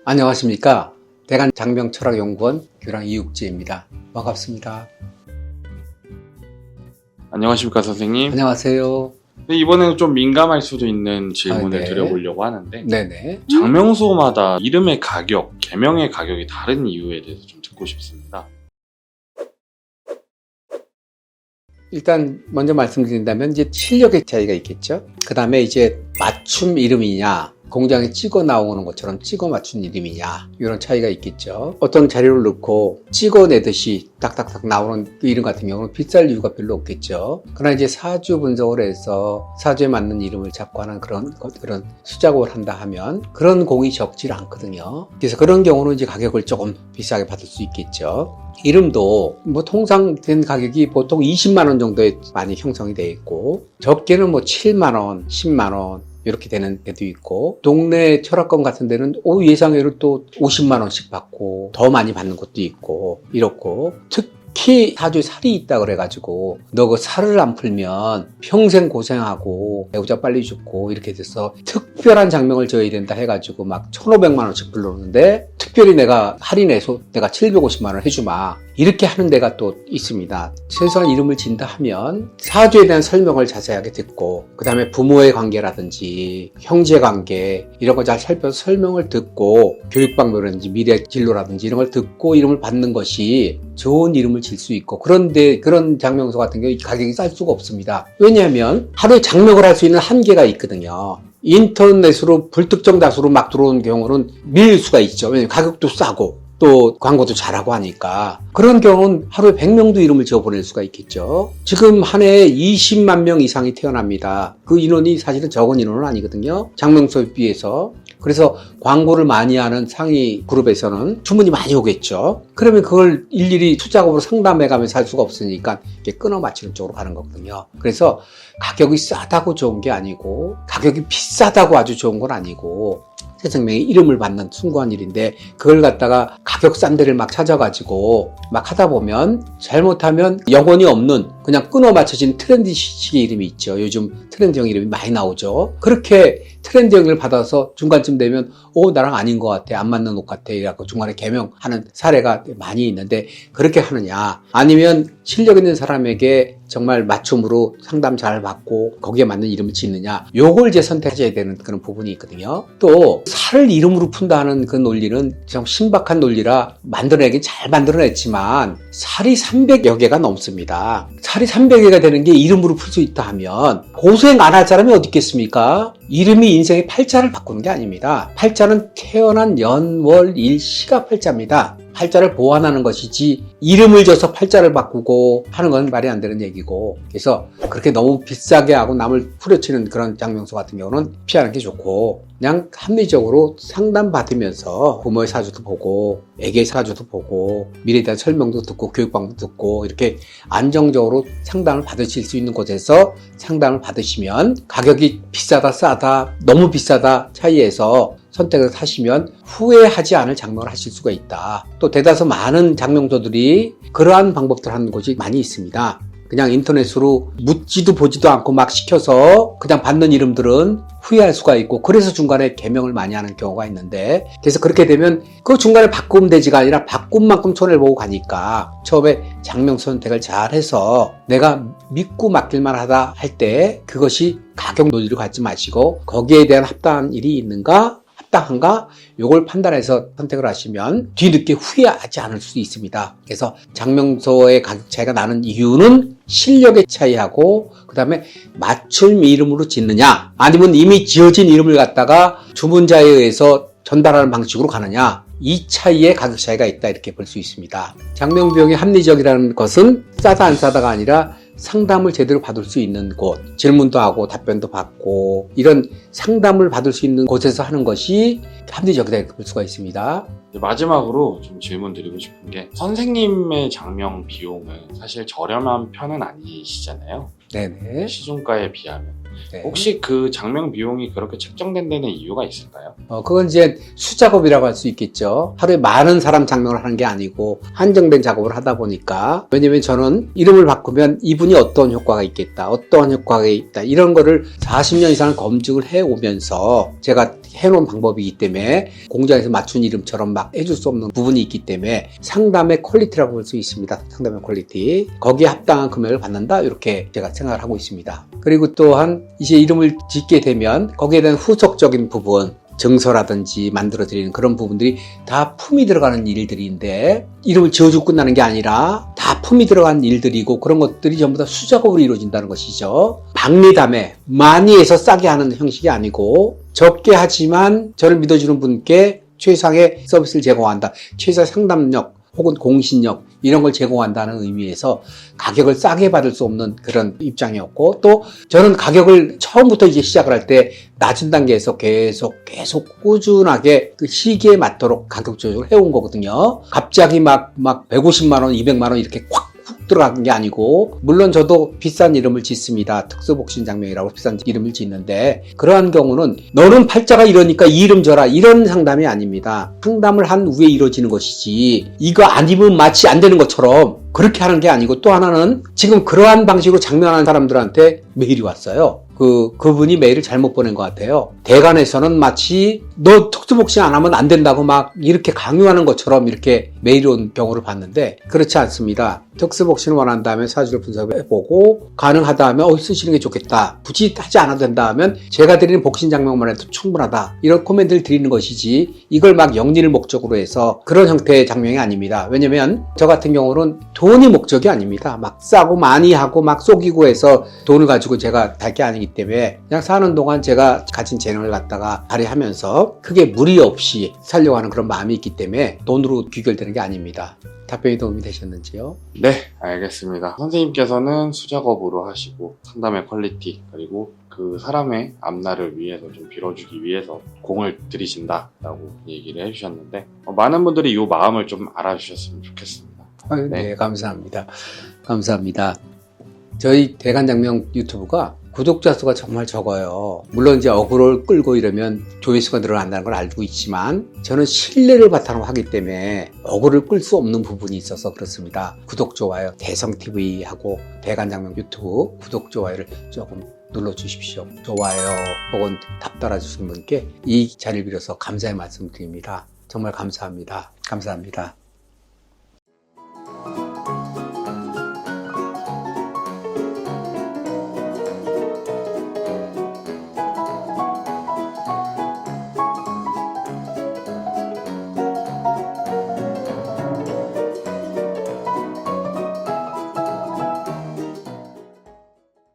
안녕하십니까. 대간장명철학연구원 교랑 이육재입니다. 반갑습니다. 안녕하십니까 선생님. 안녕하세요. 네, 이번에는 좀 민감할 수도 있는 질문을 네. 드려보려고 하는데 네네. 장명소마다 이름의 가격, 개명의 가격이 다른 이유에 대해서 좀 듣고 싶습니다. 일단 먼저 말씀드린다면 이제 실력의 차이가 있겠죠. 그 다음에 이제 맞춤 이름이냐, 공장에 찍어 나오는 것처럼 찍어 맞춘 이름이냐, 이런 차이가 있겠죠. 어떤 자료를 넣고 찍어내듯이 딱딱딱 나오는 그 이름 같은 경우는 비쌀 이유가 별로 없겠죠. 그러나 이제 사주 분석을 해서 사주에 맞는 이름을 잡고 하는 그런 수작업을 한다 하면 그런 공이 적질 않거든요. 그래서 그런 경우는 이제 가격을 조금 비싸게 받을 수 있겠죠. 이름도 뭐 통상된 가격이 보통 20만 원 정도에 많이 형성이 되어 있고, 적게는 뭐 7만 원, 10만 원 이렇게 되는 데도 있고, 동네 철학관 같은 데는 예상외로 또 50만 원씩 받고 더 많이 받는 것도 있고 이렇고, 특히 사주에 살이 있다 그래가지고 너 그 살을 안 풀면 평생 고생하고 배우자 빨리 죽고 이렇게 돼서 특별한 장명을 지어야 된다 해가지고 막 1,500만 원씩 불러오는데, 특별히 내가 할인해서 내가 750만 원 해주마 이렇게 하는 데가 또 있습니다. 최소한 이름을 진다 하면 사주에 대한 설명을 자세하게 듣고, 그 다음에 부모의 관계라든지 형제 관계 이런 거 잘 살펴서 설명을 듣고, 교육방법이라든지 미래 진로라든지 이런 걸 듣고 이름을 받는 것이 좋은 이름을 질 수 있고, 그런데 그런 장명소 같은 경우 가격이 쌀 수가 없습니다. 왜냐하면 하루에 장명을 할 수 있는 한계가 있거든요. 인터넷으로 불특정 다수로 막 들어오는 경우는 밀릴 수가 있죠. 왜냐하면 가격도 싸고 또 광고도 잘하고 하니까. 그런 경우는 하루에 100명도 이름을 지어 보낼 수가 있겠죠. 지금 한 해에 20만 명 이상이 태어납니다. 그 인원이 사실은 적은 인원은 아니거든요. 장명소에 비해서. 그래서 광고를 많이 하는 상위 그룹에서는 주문이 많이 오겠죠. 그러면 그걸 일일이 수작업으로 상담해가면서 할 수가 없으니까 이렇게 끊어 맞추는 쪽으로 가는 거거든요. 그래서 가격이 싸다고 좋은 게 아니고, 가격이 비싸다고 아주 좋은 건 아니고, 새 생명의 이름을 받는 숭고한 일인데, 그걸 갖다가 가격 싼 데를 막 찾아가지고 막 하다 보면 잘못하면 영혼이 없는 그냥 끊어 맞춰진 트렌디식의 이름이 있죠. 요즘 트렌드형 이름이 많이 나오죠. 그렇게 트렌드형을 받아서 중간쯤 되면 나랑 아닌 것 같아, 안 맞는 옷 같아 이래갖고 중간에 개명하는 사례가 많이 있는데, 그렇게 하느냐, 아니면 실력 있는 사람에게 정말 맞춤으로 상담 잘 받고 거기에 맞는 이름을 짓느냐, 요걸 이제 선택해야 되는 그런 부분이 있거든요. 또 살을 이름으로 푼다는 그 논리는 좀 신박한 논리라 만들어내긴 잘 만들어냈지만, 살이 300여 개가 넘습니다. 살이 300개가 되는 게 이름으로 풀 수 있다 하면 고생 안 할 사람이 어디 있겠습니까? 이름이 인생의 팔자를 바꾸는 게 아닙니다. 팔자는 태어난 연, 월, 일, 시가 팔자입니다. 팔자를 보완하는 것이지 이름을 줘서 팔자를 바꾸고 하는 건 말이 안 되는 얘기고, 그래서 그렇게 너무 비싸게 하고 남을 후려치는 그런 장명소 같은 경우는 피하는 게 좋고, 그냥 합리적으로 상담받으면서 부모의 사주도 보고 애기의 사주도 보고 미래에 대한 설명도 듣고 교육방도 듣고 이렇게 안정적으로 상담을 받으실 수 있는 곳에서 상담을 받으시면, 가격이 비싸다 싸다 너무 비싸다 차이에서 선택을 하시면 후회하지 않을 장명을 하실 수가 있다. 또 대다수 많은 장명소들이 그러한 방법들 하는 곳이 많이 있습니다. 그냥 인터넷으로 묻지도 보지도 않고 막 시켜서 그냥 받는 이름들은 후회할 수가 있고, 그래서 중간에 개명을 많이 하는 경우가 있는데, 그래서 그렇게 되면 그 중간에 바꾸면 되지가 아니라 바꾼 만큼 손해를 보고 가니까 처음에 장명 선택을 잘 해서 내가 믿고 맡길만 하다 할 때 그것이 가격 논리를 갖지 마시고 거기에 대한 합당한 일이 있는가, 합당한가, 요걸 판단해서 선택을 하시면 뒤늦게 후회하지 않을 수 있습니다. 그래서 장명소의 가격 차이가 나는 이유는 실력의 차이하고, 그 다음에 맞춤 이름으로 짓느냐, 아니면 이미 지어진 이름을 갖다가 주문자에 의해서 전달하는 방식으로 가느냐, 이 차이에 가격 차이가 있다, 이렇게 볼 수 있습니다. 장명 비용이 합리적이라는 것은 싸다 안 싸다가 아니라 상담을 제대로 받을 수 있는 곳, 질문도 하고 답변도 받고 이런 상담을 받을 수 있는 곳에서 하는 것이 합리적이다 볼 수가 있습니다. 마지막으로 좀 질문 드리고 싶은 게, 선생님의 장명 비용은 사실 저렴한 편은 아니시잖아요. 네네. 시중가에 비하면. 네. 혹시 그 장명 비용이 그렇게 책정된 데는 이유가 있을까요? 그건 이제 수작업이라고 할 수 있겠죠. 하루에 많은 사람 장명을 하는 게 아니고 한정된 작업을 하다 보니까, 왜냐면 저는 이름을 바꾸면 이분이 어떤 효과가 있겠다, 어떠한 효과가 있다, 이런 거를 40년 이상 검증을 해오면서 제가 해놓은 방법이기 때문에 공장에서 맞춘 이름처럼 막 해줄 수 없는 부분이 있기 때문에 상담의 퀄리티라고 볼 수 있습니다. 상담의 퀄리티. 거기에 합당한 금액을 받는다. 이렇게 제가 생각을 하고 있습니다. 그리고 또한 이제 이름을 짓게 되면 거기에 대한 후속적인 부분, 증서라든지 만들어드리는 그런 부분들이 다 품이 들어가는 일들인데 이름을 지어주고 끝나는 게 아니라 다 품이 들어간 일들이고 그런 것들이 전부 다 수작업으로 이루어진다는 것이죠. 박리담에 많이 해서 싸게 하는 형식이 아니고 적게 하지만 저를 믿어주는 분께 최상의 서비스를 제공한다. 최상의 상담력 혹은 공신력 이런 걸 제공한다는 의미에서 가격을 싸게 받을 수 없는 그런 입장이었고 또 저는 가격을 처음부터 이제 시작을 할 때 낮은 단계에서 계속 꾸준하게 그 시기에 맞도록 가격 조절을 해온 거거든요. 갑자기 막 150만 원, 200만 원 이렇게 훅 들어간 게 아니고 물론 저도 비싼 이름을 짓습니다. 특수복신장명이라고 비싼 이름을 짓는데 그러한 경우는 너는 팔자가 이러니까 이 이름 줘라 이런 상담이 아닙니다. 상담을 한 후에 이루어지는 것이지 이거 아니면 마치 안 되는 것처럼 그렇게 하는 게 아니고 또 하나는 지금 그러한 방식으로 장명하는 사람들한테 메일이 왔어요. 그분이 메일을 잘못 보낸 것 같아요. 대관에서는 마치 너 특수복싱 안 하면 안 된다고 막 이렇게 강요하는 것처럼 이렇게 메일이 온 경우를 봤는데 그렇지 않습니다. 특수복싱을 원한다면 사주를 분석해보고 가능하다 하면 쓰시는 게 좋겠다. 굳이 하지 않아도 된다 하면 제가 드리는 복싱 장명만 해도 충분하다. 이런 코멘트를 드리는 것이지 이걸 막 영리를 목적으로 해서 그런 형태의 장명이 아닙니다. 왜냐면 저 같은 경우는 돈이 목적이 아닙니다. 막 싸고 많이 하고 막 속이고 해서 돈을 가지고 제가 할 게 아니기 때문에 그냥 사는 동안 제가 가진 재능을 갖다가 발휘하면서 크게 무리 없이 살려고 하는 그런 마음이 있기 때문에 돈으로 귀결되는 게 아닙니다. 답변이 도움이 되셨는지요? 네, 알겠습니다. 선생님께서는 수작업으로 하시고 상담의 퀄리티 그리고 그 사람의 앞날을 위해서 좀 빌어주기 위해서 공을 들이신다라고 얘기를 해주셨는데 많은 분들이 이 마음을 좀 알아주셨으면 좋겠습니다. 네, 감사합니다. 감사합니다. 저희 대간장명 유튜브가 구독자 수가 정말 적어요. 물론 이제 어그로를 끌고 이러면 조회수가 늘어난다는 걸 알고 있지만 저는 신뢰를 바탕으로 하기 때문에 어그로를 끌 수 없는 부분이 있어서 그렇습니다. 구독, 좋아요, 대성TV하고 대간장명 유튜브 구독, 좋아요를 조금 눌러주십시오. 좋아요 혹은 답 달아주신 분께 이 자리를 빌어서 감사의 말씀 드립니다. 정말 감사합니다. 감사합니다.